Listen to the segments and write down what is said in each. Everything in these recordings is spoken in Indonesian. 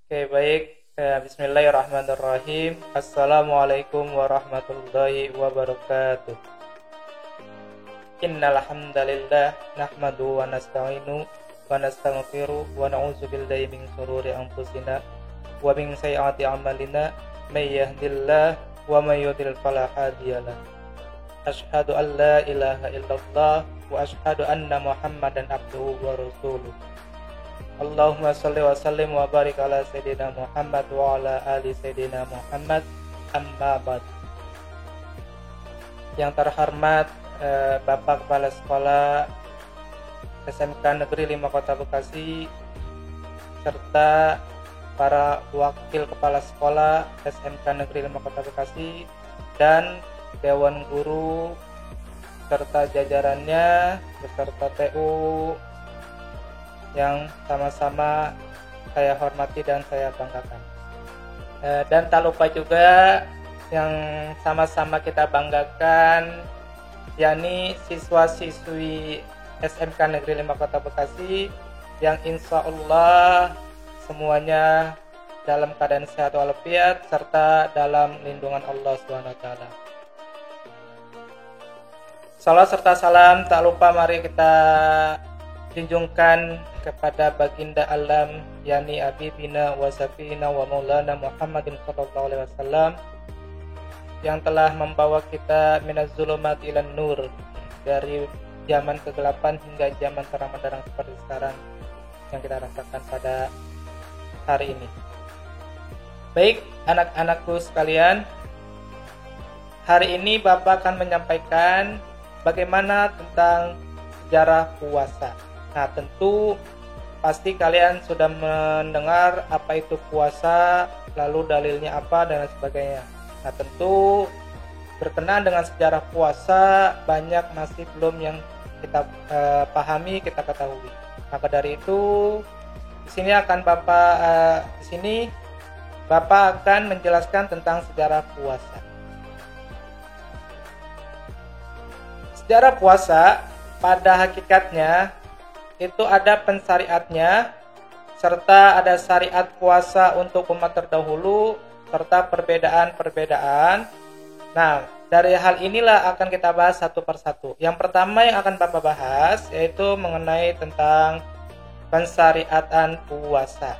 Oke, baik. Bismillahirrahmanirrahim. Assalamualaikum warahmatullahi wabarakatuh. Innal hamdalillah nahmadu wa nasta'inu wa nastaghfiru wa na'udzu billahi min shururi anfusina wa min sayyiati a'malina may yahdihillahu wa may yudlil fala hadiyalah. Asyhadu an la ilaha illallah wa asyhadu anna Muhammadan abduhu wa rasuluh. Allahumma shalli wa sallim wa barik ala sayyidina Muhammad wa ala ali sayyidina Muhammad, amma ba'd. Yang terhormat Bapak Kepala Sekolah SMK Negeri 5 Kota Bekasi serta para wakil kepala sekolah SMK Negeri 5 Kota Bekasi dan Dewan Guru serta jajarannya beserta TU yang sama-sama saya hormati dan saya banggakan. Dan tak lupa juga yang sama-sama kita banggakan, yakni siswa-siswi SMK Negeri 5 Kota Bekasi yang insya Allah semuanya dalam keadaan sehat walafiat serta dalam lindungan Allah SWT. Salam serta salam tak lupa mari kita junjungkan kepada baginda alam yakni Habibina wa Safina wa Maulana Muhammadin sallallahu alaihi wasallam yang telah membawa kita minaz zulumat ilan nur, dari zaman kegelapan hingga zaman terang benderang seperti sekarang yang kita rasakan pada hari ini. Baik anak-anakku sekalian, hari ini Bapak akan menyampaikan bagaimana tentang sejarah puasa. Nah, tentu pasti kalian sudah mendengar apa itu puasa, lalu dalilnya apa dan sebagainya. Nah, tentu berkenaan dengan sejarah puasa banyak masih belum yang kita pahami, kita ketahui. Maka dari itu di sini Bapak akan menjelaskan tentang sejarah puasa. Sejarah puasa pada hakikatnya itu ada pensyariatnya, serta ada syariat puasa untuk umat terdahulu, serta perbedaan-perbedaan. Nah, dari hal inilah akan kita bahas satu persatu. Yang pertama yang akan Bapak bahas yaitu mengenai tentang pensyariatan puasa.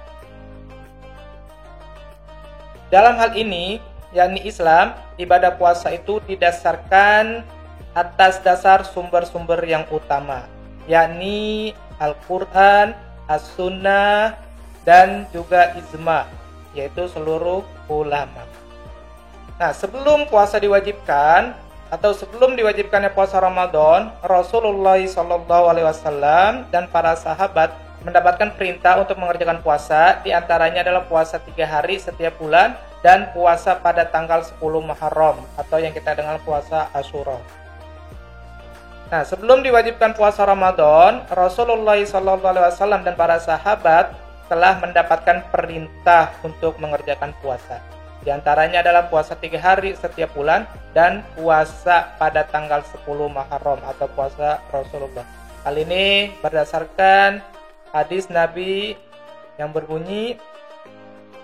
Dalam hal ini, yakni Islam, ibadah puasa itu didasarkan atas dasar sumber-sumber yang utama, yakni Al-Quran, As-Sunnah, dan juga Ijma', yaitu seluruh ulama. Nah, sebelum puasa diwajibkan atau sebelum diwajibkannya puasa Ramadan, Rasulullah SAW dan para sahabat mendapatkan perintah untuk mengerjakan puasa. Di antaranya adalah puasa 3 hari setiap bulan dan puasa pada tanggal 10 Muharram atau yang kita dengar puasa Asyura. Nah, sebelum diwajibkan puasa Ramadan, Rasulullah SAW dan para sahabat telah mendapatkan perintah untuk mengerjakan puasa. Di antaranya adalah puasa 3 hari setiap bulan dan puasa pada tanggal 10 Muharram atau puasa Rasulullah. Hal ini berdasarkan hadis Nabi yang berbunyi,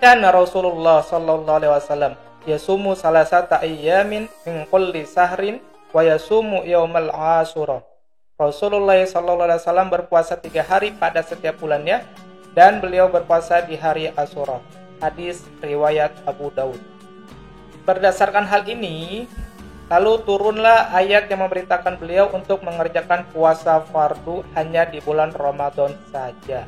"Kana Rasulullah SAW yasumu salasata ayyamin min kulli sahrin wa yasumu yaumal Asyura." Rasulullah SAW berpuasa 3 hari pada setiap bulannya dan beliau berpuasa di hari Asyura. Hadis riwayat Abu Daud. Berdasarkan hal ini, lalu turunlah ayat yang memerintahkan beliau untuk mengerjakan puasa fardu hanya di bulan Ramadan saja.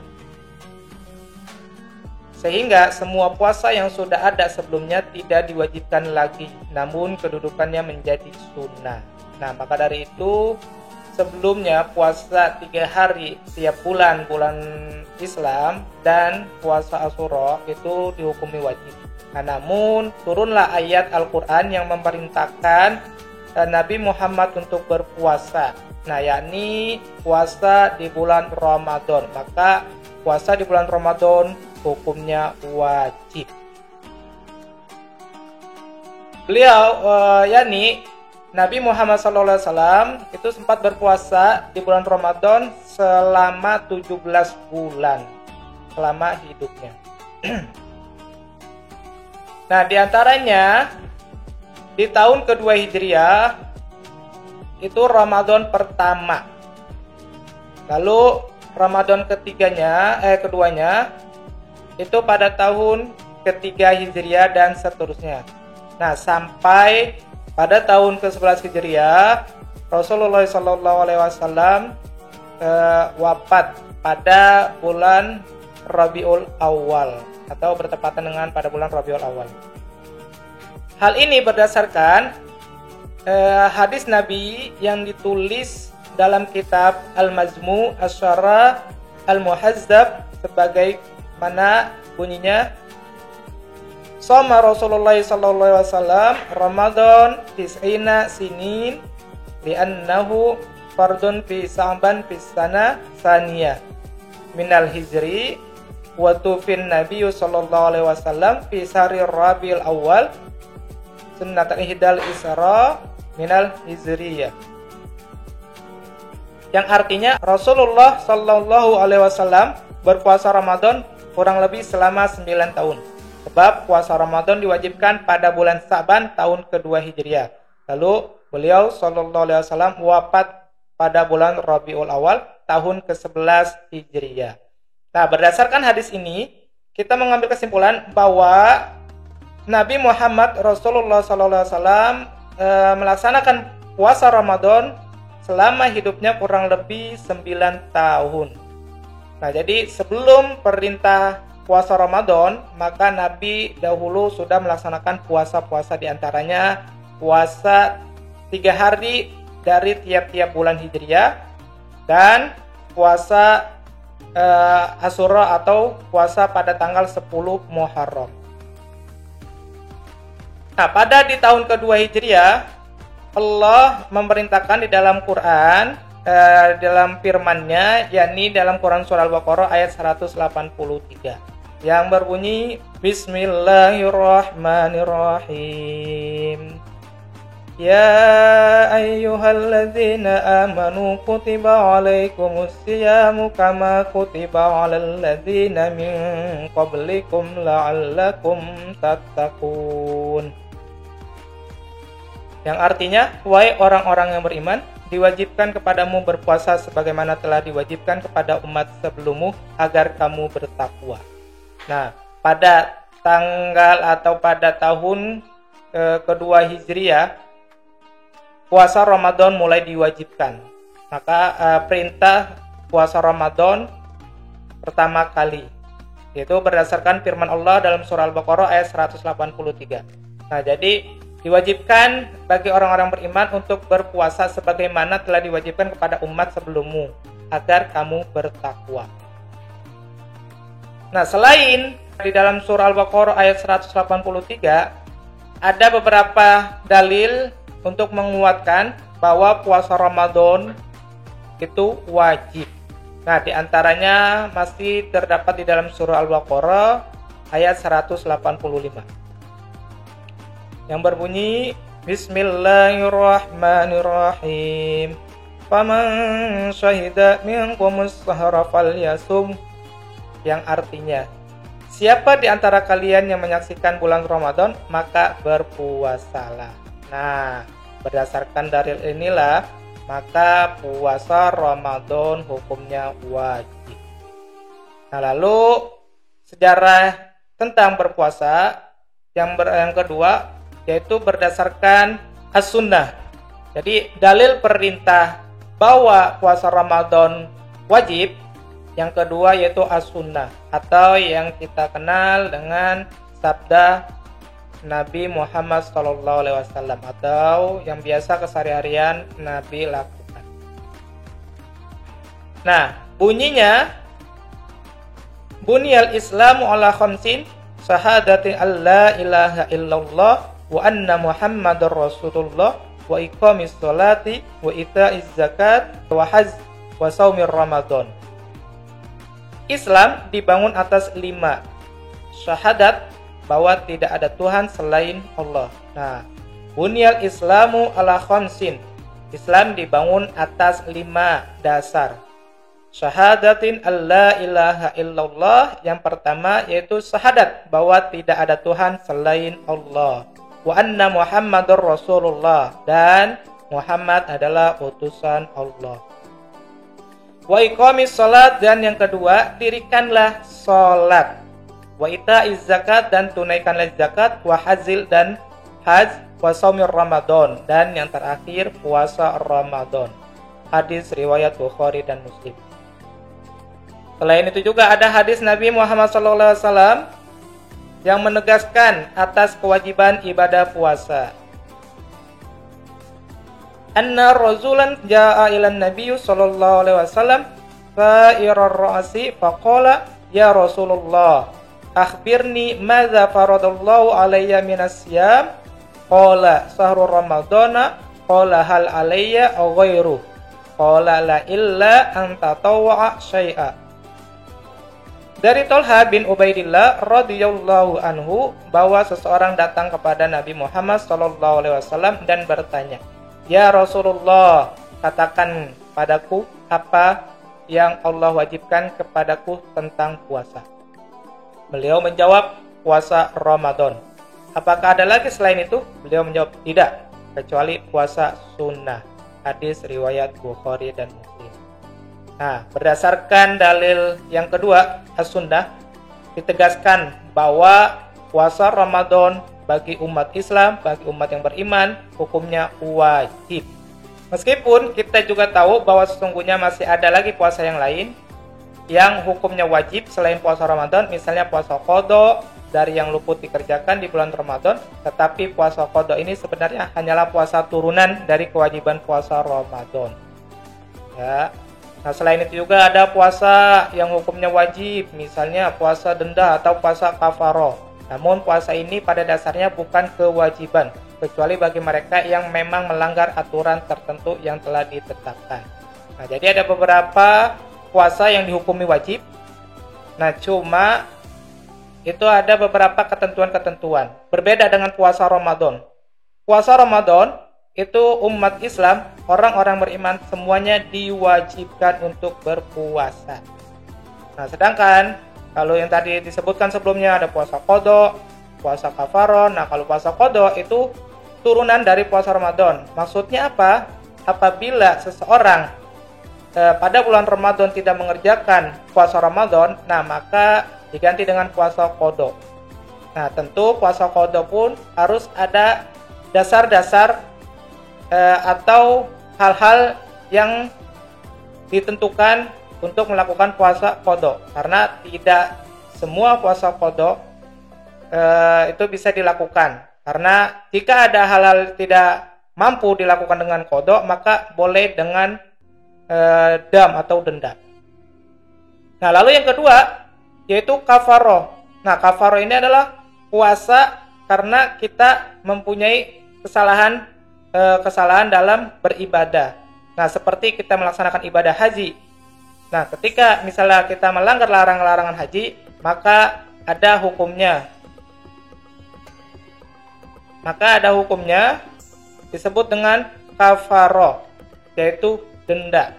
Sehingga semua puasa yang sudah ada sebelumnya tidak diwajibkan lagi, namun kedudukannya menjadi sunnah. Nah, maka dari itu sebelumnya puasa 3 hari tiap bulan Islam dan puasa Asyura itu dihukumi wajib. Nah, namun turunlah ayat Al-Quran yang memerintahkan Nabi Muhammad untuk berpuasa. Nah, yakni puasa di bulan Ramadan. Maka puasa di bulan Ramadan hukumnya wajib. Beliau yakni Nabi Muhammad SAW itu sempat berpuasa di bulan Ramadan selama 17 bulan selama hidupnya. Nah, di antaranya di tahun kedua Hijriah itu Ramadan pertama. Lalu Ramadan keduanya itu pada tahun ketiga Hijriah dan seterusnya. Nah, sampai pada tahun ke-11 Hijriah Rasulullah SAW wafat pada bulan Rabiul Awal atau bertepatan dengan pada bulan Rabiul Awal. Hal ini berdasarkan hadis Nabi yang ditulis dalam kitab Al-Majmu' Asy-Syara Al-Muhazzab sebagai mana bunyinya, Shoma Rasulullah sallallahu alaihi wasallam Ramadan tis'ina sinin li'annahu fardun fi Sa'ban fi sana saniyah minal hijri wa tufin Nabi sallallahu alaihi wasallam fi sahri Rabiul Awal sunnatan ihdal isra minal hijriyah. Yang artinya Rasulullah sallallahu alaihi wasallam berpuasa Ramadan kurang lebih selama 9 tahun. Sebab puasa Ramadan diwajibkan pada bulan Sa'ban tahun kedua Hijriah. Lalu beliau sallallahu alaihi wasallam wafat pada bulan Rabiul Awal tahun ke-11 Hijriah. Nah, berdasarkan hadis ini, kita mengambil kesimpulan bahwa Nabi Muhammad Rasulullah SAW melaksanakan puasa Ramadan selama hidupnya kurang lebih 9 tahun. Nah, jadi sebelum perintah puasa Ramadan, maka Nabi dahulu sudah melaksanakan puasa-puasa, diantaranya puasa 3 hari dari tiap-tiap bulan Hijriah dan puasa Asyura atau puasa pada tanggal 10 Muharram. Nah, pada di tahun kedua Hijriah, Allah memerintahkan di dalam Quran, dalam firman-Nya, yakni dalam Quran surah Al-Baqarah ayat 183, yang berbunyi Bismillahirrahmanirrahim. Ya ayyuhalladzina amanu kutiba alaikumus siyamu kama kutiba alal ladzina min qablikum la'allakum tattaqun. Yang artinya, wahai orang-orang yang beriman, diwajibkan kepadamu berpuasa sebagaimana telah diwajibkan kepada umat sebelummu agar kamu bertakwa. Nah, pada tanggal atau pada tahun kedua Hijriah, puasa Ramadan mulai diwajibkan. Maka perintah puasa Ramadan pertama kali, yaitu berdasarkan firman Allah dalam surah Al-Baqarah ayat 183. Nah, jadi diwajibkan bagi orang-orang beriman untuk berpuasa sebagaimana telah diwajibkan kepada umat sebelummu agar kamu bertakwa. Nah, selain di dalam surah Al-Baqarah ayat 183 ada beberapa dalil untuk menguatkan bahwa puasa Ramadan itu wajib. Nah, di antaranya masih terdapat di dalam surah Al-Baqarah ayat 185 yang berbunyi Bismillahirrahmanirrahim. Faman syahida minkumus shahra falyasum. Yang artinya, siapa di antara kalian yang menyaksikan bulan Ramadan, maka berpuasalah. Nah, berdasarkan dalil inilah, maka puasa Ramadan hukumnya wajib. Nah, lalu sejarah tentang berpuasa yang kedua, yaitu berdasarkan as-sunnah. Jadi dalil perintah bahwa puasa Ramadan wajib yang kedua yaitu as-sunnah, atau yang kita kenal dengan sabda Nabi Muhammad SAW, atau yang biasa keseharian Nabi lakukan. Nah, bunyinya Bunyal Islamu ala khamsin syahadatin alla ilaha illallah wa anna Muhammadar Rasulullah wa iqamis sholati wa ita'iz zakat wa hajj wa shaumir Ramadan. Islam dibangun atas 5 syahadat bahwa tidak ada Tuhan selain Allah. Nah, bunyal Islamu ala khamsin, Islam dibangun atas 5 dasar. Syahadatin alla ilaha illallah, yang pertama yaitu syahadat bahwa tidak ada Tuhan selain Allah. Wa anna Muhammadur Rasulullah, dan Muhammad adalah utusan Allah. Wa iqamis salat, dan yang kedua dirikanlah salat. Wa ita'iz zakat, dan tunaikanlah zakat. Wa hajil, dan haj. Wa shaumir Ramadan, dan yang terakhir puasa Ramadan. Hadis riwayat Bukhari dan Muslim. Selain itu juga ada hadis Nabi Muhammad SAW yang menegaskan atas kewajiban ibadah puasa. Anna rajulan jaa ilan Nabi sallallahu alaihi wasallam fa'irar ra'si faqala ya Rasulullah akhbirni madza faradallahu alayya minas siyam, qala sahrul ramadana, qala hal alayya aw ghairu, qala la illa an tatawwa'a syai'a. Dari Thalha bin Ubaidillah radhiyallahu anhu bahwa seseorang datang kepada Nabi Muhammad sallallahu alaihi wasallam dan bertanya, "Ya Rasulullah, katakan padaku apa yang Allah wajibkan kepadaku tentang puasa." Beliau menjawab, puasa Ramadan. Apakah ada lagi selain itu? Beliau menjawab, tidak, kecuali puasa sunnah. Hadis riwayat Bukhari dan Muslim. Nah, berdasarkan dalil yang kedua, as-sunnah, ditegaskan bahwa puasa Ramadan bagi umat Islam, bagi umat yang beriman, hukumnya wajib. Meskipun kita juga tahu bahwa sesungguhnya masih ada lagi puasa yang lain yang hukumnya wajib selain puasa Ramadan, misalnya puasa qada dari yang luput dikerjakan di bulan Ramadan, tetapi puasa qada ini sebenarnya hanyalah puasa turunan dari kewajiban puasa Ramadan. Ya. Nah, selain itu juga ada puasa yang hukumnya wajib, misalnya puasa denda atau puasa kafaroh. Namun puasa ini pada dasarnya bukan kewajiban, kecuali bagi mereka yang memang melanggar aturan tertentu yang telah ditetapkan. Nah, jadi ada beberapa puasa yang dihukumi wajib. Nah, cuma itu ada beberapa ketentuan-ketentuan. Berbeda dengan puasa Ramadan. Puasa Ramadan itu umat Islam, orang-orang beriman semuanya diwajibkan untuk berpuasa. Nah, sedangkan kalau yang tadi disebutkan sebelumnya ada puasa qada, puasa kafaroh. Nah, kalau puasa qada itu turunan dari puasa Ramadan. Maksudnya apa? Apabila seseorang pada bulan Ramadan tidak mengerjakan puasa Ramadan, nah maka diganti dengan puasa qada. Nah, tentu puasa qada pun harus ada dasar-dasar atau hal-hal yang ditentukan untuk melakukan puasa qada, karena tidak semua puasa qada itu bisa dilakukan. Karena jika ada hal-hal tidak mampu dilakukan dengan qada, maka boleh dengan dam atau denda. Nah, lalu yang kedua yaitu kafaroh. Nah, kafaroh ini adalah puasa karena kita mempunyai kesalahan dalam beribadah. Nah, seperti kita melaksanakan ibadah haji. Nah, ketika misalnya kita melanggar larangan haji, maka ada hukumnya. Disebut dengan kafaroh, yaitu denda.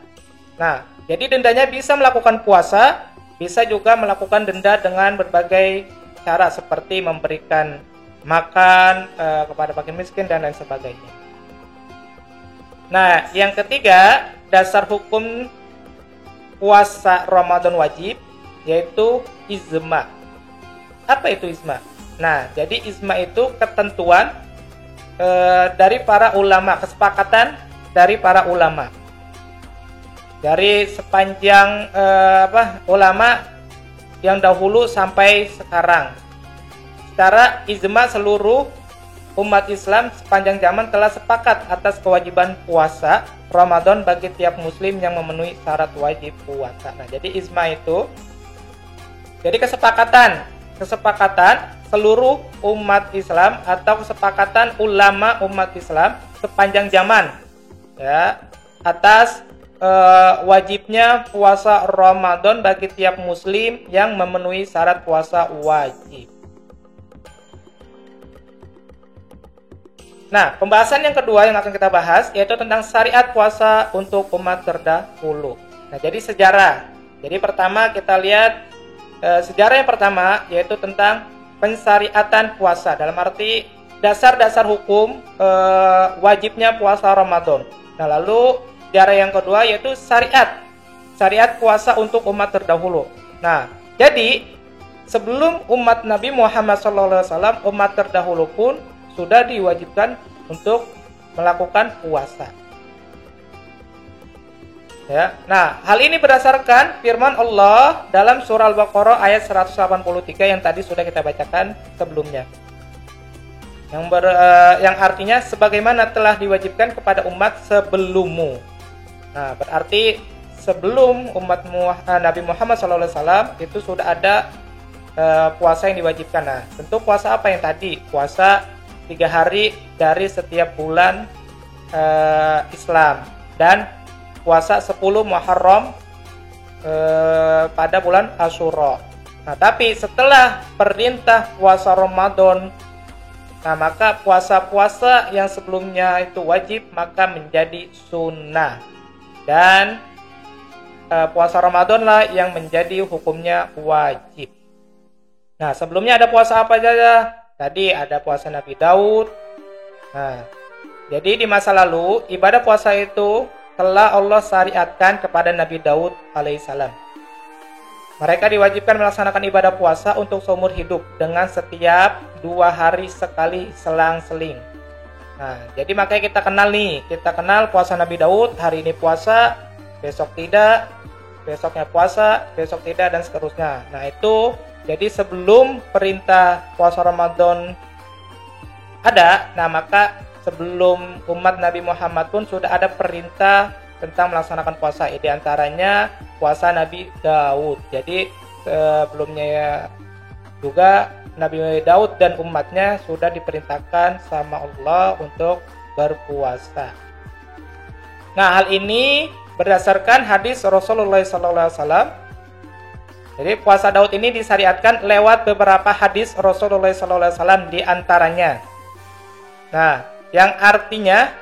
Nah, jadi dendanya bisa melakukan puasa, bisa juga melakukan denda dengan berbagai cara seperti memberikan makan kepada fakir miskin dan lain sebagainya. Nah, yang ketiga, dasar hukum puasa Ramadan wajib yaitu ijma. Apa itu ijma? Nah, jadi ijma itu ketentuan dari para ulama, kesepakatan dari para ulama. Dari sepanjang ulama yang dahulu sampai sekarang. Secara ijma seluruh umat Islam sepanjang zaman telah sepakat atas kewajiban puasa Ramadan bagi tiap muslim yang memenuhi syarat wajib puasa. Nah, jadi ijma itu jadi kesepakatan seluruh umat Islam atau kesepakatan ulama umat Islam sepanjang zaman, ya, atas wajibnya puasa Ramadan bagi tiap muslim yang memenuhi syarat puasa wajib. Nah, pembahasan yang kedua yang akan kita bahas yaitu tentang syariat puasa untuk umat terdahulu. Nah, jadi sejarah. Jadi pertama kita lihat sejarah yang pertama yaitu tentang pensyariatan puasa, dalam arti dasar-dasar hukum wajibnya puasa Ramadan. Nah, lalu sejarah yang kedua yaitu syariat puasa untuk umat terdahulu. Nah, jadi sebelum umat Nabi Muhammad SAW, umat terdahulu pun sudah diwajibkan untuk melakukan puasa. Ya. Nah, hal ini berdasarkan firman Allah dalam surah Al-Baqarah ayat 183 yang tadi sudah kita bacakan sebelumnya. Yang artinya sebagaimana telah diwajibkan kepada umat sebelummu. Nah, berarti sebelum umat Nabi Muhammad SAW itu sudah ada puasa yang diwajibkan. Nah, tentu puasa apa yang tadi? Puasa 3 hari dari setiap bulan Islam, dan puasa 10 Muharram pada bulan Asyura. Nah, tapi setelah perintah puasa Ramadan, nah maka puasa-puasa yang sebelumnya itu wajib maka menjadi sunnah, dan puasa Ramadan lah yang menjadi hukumnya wajib. Nah, sebelumnya ada puasa apa saja? Tadi ada puasa Nabi Daud. Nah, jadi di masa lalu ibadah puasa itu telah Allah syariatkan kepada Nabi Daud alaihissalam. Mereka diwajibkan melaksanakan ibadah puasa untuk seumur hidup dengan setiap 2 hari sekali selang-seling. Nah, jadi makanya kita kenal puasa Nabi Daud, hari ini puasa, besok tidak, besoknya puasa, besok tidak, dan seterusnya. Nah, itu jadi sebelum perintah puasa Ramadan ada, nah maka sebelum umat Nabi Muhammad pun sudah ada perintah tentang melaksanakan puasa. Di antaranya puasa Nabi Daud. Jadi sebelumnya juga Nabi Daud dan umatnya sudah diperintahkan sama Allah untuk berpuasa. Nah, hal ini berdasarkan hadis Rasulullah SAW. Jadi puasa Daud ini disyariatkan lewat beberapa hadis Rasulullah SAW di antaranya. Nah, yang artinya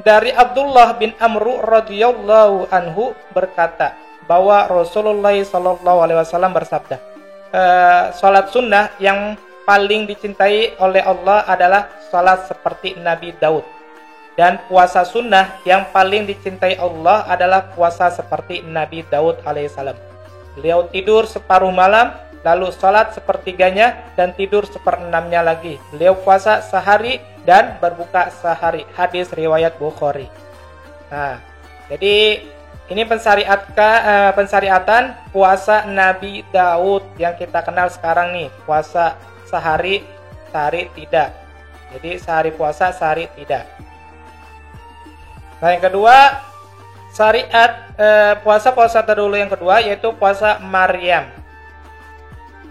dari Abdullah bin Amr radhiyallahu anhu berkata bahwa Rasulullah SAW bersabda, salat sunnah yang paling dicintai oleh Allah adalah salat seperti Nabi Daud, dan puasa sunnah yang paling dicintai Allah adalah puasa seperti Nabi Daud alaihissalam. Beliau tidur separuh malam, lalu salat sepertiganya, dan tidur seperenamnya lagi. Beliau puasa sehari dan berbuka sehari. Hadis riwayat Bukhari. Nah, jadi ini pensyariatan puasa Nabi Daud yang kita kenal sekarang nih. Puasa sehari tidak. Jadi sehari puasa, sehari tidak. Nah, yang kedua, syariat puasa terdahulu yang kedua yaitu puasa Maryam.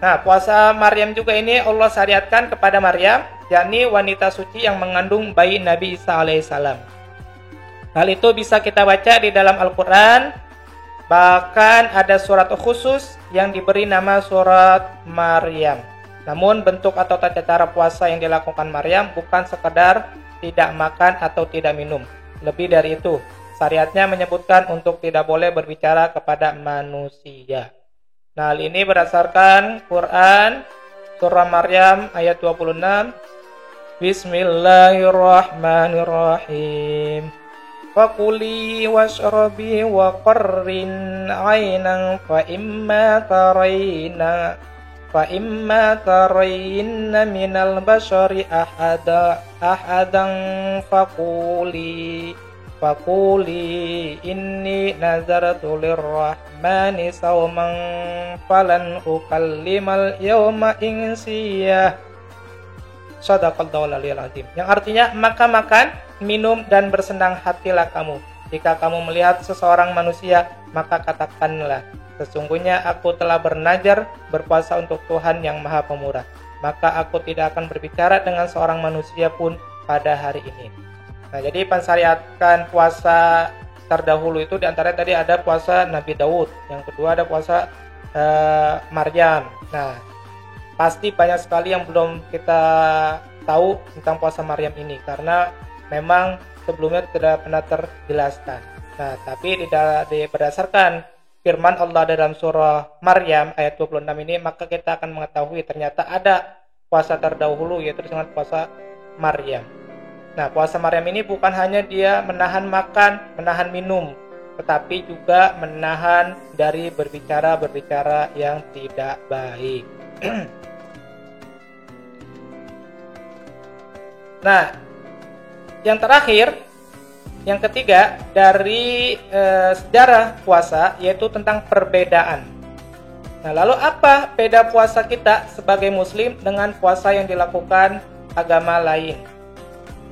Nah, puasa Maryam juga ini Allah syariatkan kepada Maryam, yakni wanita suci yang mengandung bayi Nabi Isa alaihissalam. Hal itu bisa kita baca di dalam Al-Quran. Bahkan ada surat khusus yang diberi nama surat Maryam. Namun bentuk atau tata cara puasa yang dilakukan Maryam bukan sekedar tidak makan atau tidak minum. Lebih dari itu, syariatnya menyebutkan untuk tidak boleh berbicara kepada manusia. Nah, hal ini berdasarkan Quran surah Maryam ayat 26. Bismillahirrahmanirrahim. Fakuli washrabi wa qarrin 'ainan fa imma tarayna minal bashari ahadan Fakuli inni nazartu lirrahmani sawman falan ukallimal yawma insiyah. Shadaqallahul aliyul azim. Yang artinya, maka makan, minum, dan bersenang hatilah kamu. Jika kamu melihat seseorang manusia, maka katakanlah, sesungguhnya aku telah bernazar berpuasa untuk Tuhan yang Maha Pemurah. Maka aku tidak akan berbicara dengan seorang manusia pun pada hari ini. Nah, jadi pensyariatkan puasa terdahulu itu diantaranya tadi ada puasa Nabi Daud, yang kedua ada puasa Maryam. Nah, pasti banyak sekali yang belum kita tahu tentang puasa Maryam ini karena memang sebelumnya tidak pernah terjelaskan. Nah, tapi berdasarkan firman Allah dalam surah Maryam ayat 26 ini, maka kita akan mengetahui ternyata ada puasa terdahulu, yaitu dengan puasa Maryam. Nah, puasa Maryam ini bukan hanya dia menahan makan, menahan minum, tetapi juga menahan dari berbicara yang tidak baik. Nah, yang terakhir, yang ketiga dari sejarah puasa, yaitu tentang perbedaan. Nah, lalu apa beda puasa kita sebagai muslim dengan puasa yang dilakukan agama lain?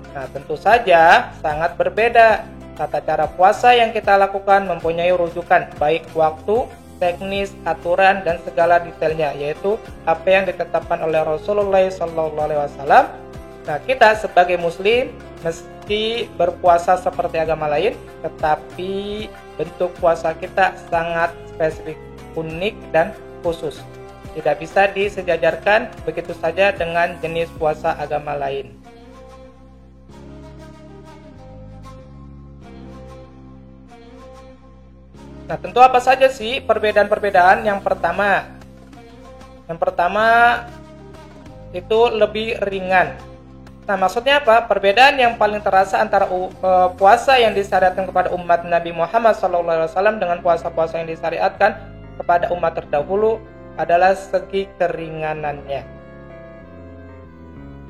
Nah, tentu saja sangat berbeda. Tata cara puasa yang kita lakukan mempunyai rujukan, baik waktu, teknis, aturan, dan segala detailnya, yaitu apa yang ditetapkan oleh Rasulullah SAW. Nah, kita sebagai muslim mesti berpuasa seperti agama lain, tetapi bentuk puasa kita sangat spesifik, unik, dan khusus. Tidak bisa disejajarkan begitu saja dengan jenis puasa agama lain. Nah, tentu apa saja sih perbedaan-perbedaan? Yang pertama itu lebih ringan. Nah, maksudnya apa? Perbedaan yang paling terasa antara puasa yang disyariatkan kepada umat Nabi Muhammad SAW dengan puasa-puasa yang disyariatkan kepada umat terdahulu adalah segi keringanannya.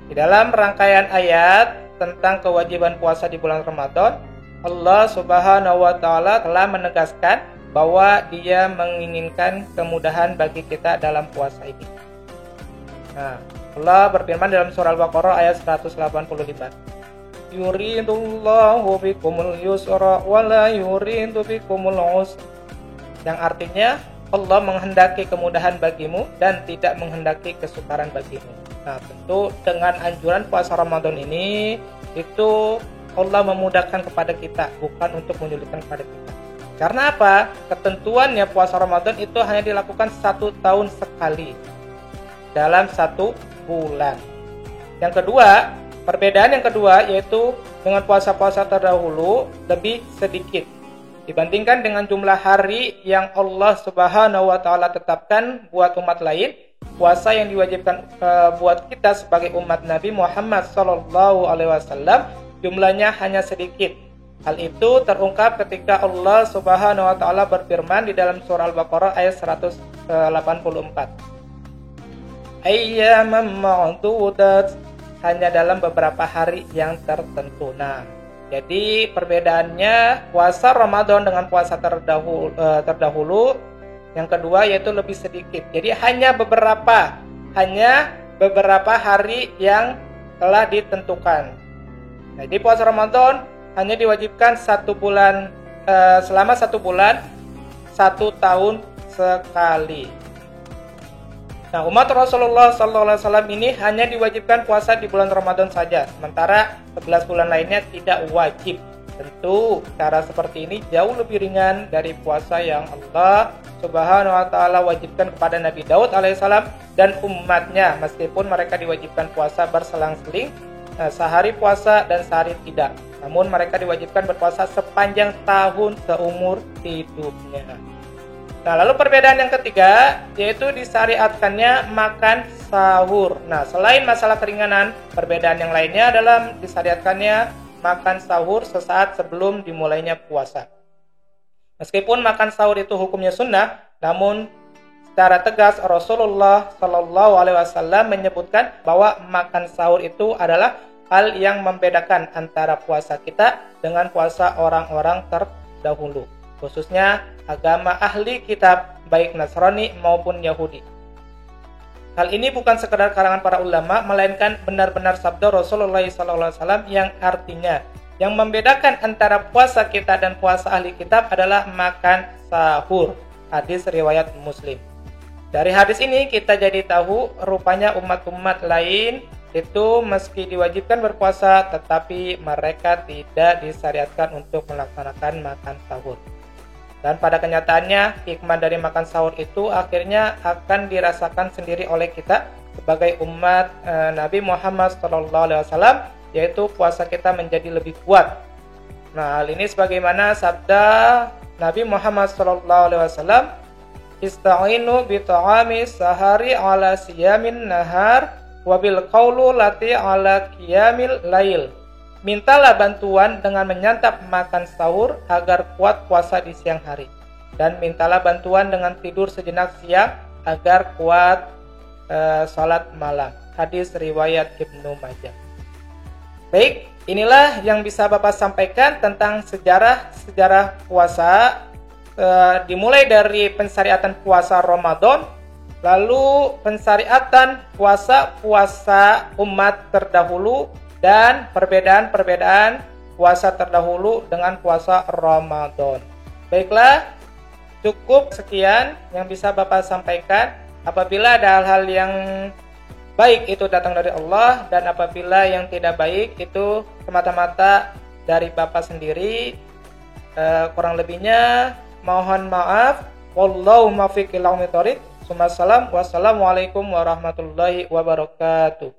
Di dalam rangkaian ayat tentang kewajiban puasa di bulan Ramadan, Allah Subhanahu wa Ta'ala telah menegaskan bahwa Dia menginginkan kemudahan bagi kita dalam puasa ini. Nah, Allah berfirman dalam surah Al-Baqarah ayat 185. Yuridullahu bikumul yusra wa la yuridu bikumul usra. Yang artinya Allah menghendaki kemudahan bagimu dan tidak menghendaki kesukaran bagimu. Nah, tentu dengan anjuran puasa Ramadan ini itu Allah memudahkan kepada kita, bukan untuk menyulitkan kepada kita. Karena apa? Ketentuannya puasa Ramadan itu hanya dilakukan 1 tahun sekali dalam 1 bulan. Yang kedua, perbedaan yang kedua yaitu dengan puasa-puasa terdahulu lebih sedikit dibandingkan dengan jumlah hari yang Allah Subhanahu wa Ta'ala tetapkan buat umat lain. Puasa yang diwajibkan buat kita sebagai umat Nabi Muhammad SAW jumlahnya hanya sedikit. Hal itu terungkap ketika Allah Subhanahu wa Ta'ala berfirman di dalam surah Al-Baqarah ayat 184. Ayyaman ma'dudat, hanya dalam beberapa hari yang tertentu. Nah, jadi perbedaannya puasa Ramadan dengan puasa terdahulu yang kedua yaitu lebih sedikit. Jadi hanya beberapa hari yang telah ditentukan. Jadi puasa Ramadan hanya diwajibkan 1 bulan selama 1 bulan 1 tahun sekali. Nah, umat Rasulullah SAW ini hanya diwajibkan puasa di bulan Ramadan saja, sementara 11 bulan lainnya tidak wajib. Tentu cara seperti ini jauh lebih ringan dari puasa yang Allah Subhanahu wa Ta'ala wajibkan kepada Nabi Daud alaihissalam dan umatnya, meskipun mereka diwajibkan puasa berselang-seling, sehari puasa dan sehari tidak. Namun mereka diwajibkan berpuasa sepanjang tahun seumur hidupnya. Nah, lalu perbedaan yang ketiga yaitu disyariatkannya makan sahur. Nah, selain masalah keringanan, perbedaan yang lainnya adalah disyariatkannya makan sahur sesaat sebelum dimulainya puasa. Meskipun makan sahur itu hukumnya sunnah, namun secara tegas Rasulullah SAW menyebutkan bahwa makan sahur itu adalah hal yang membedakan antara puasa kita dengan puasa orang-orang terdahulu, khususnya agama ahli kitab, baik Nasrani maupun Yahudi. Hal ini bukan sekedar karangan para ulama, melainkan benar-benar sabda Rasulullah SAW yang artinya, yang membedakan antara puasa kita dan puasa ahli kitab adalah makan sahur. Hadis riwayat Muslim. Dari hadis ini kita jadi tahu rupanya umat-umat lain itu meski diwajibkan berpuasa, tetapi mereka tidak disyariatkan untuk melaksanakan makan sahur. Dan pada kenyataannya, hikmah dari makan sahur itu akhirnya akan dirasakan sendiri oleh kita sebagai umat Nabi Muhammad SAW, yaitu puasa kita menjadi lebih kuat. Nah, hal ini sebagaimana sabda Nabi Muhammad SAW, "Ista'inu bi ta'ami sahari ala siyamin nahar wabil qaulu lati ala qiyamil lail." Mintalah bantuan dengan menyantap makan sahur agar kuat puasa di siang hari. Dan mintalah bantuan dengan tidur sejenak siang agar kuat salat malam. Hadis riwayat Ibnu Majah. Baik, inilah yang bisa Bapak sampaikan tentang sejarah puasa. Dimulai dari pensyariatan puasa Ramadan, lalu pensyariatan puasa umat terdahulu, dan perbedaan puasa terdahulu dengan puasa Ramadan. Baiklah, cukup sekian yang bisa Bapak sampaikan. Apabila ada hal-hal yang baik itu datang dari Allah, dan apabila yang tidak baik itu semata-mata dari Bapak sendiri. Kurang lebihnya mohon maaf. Wallahu muwaffiq ila aqwamit thoriq. Wassalamualaikum warahmatullahi wabarakatuh.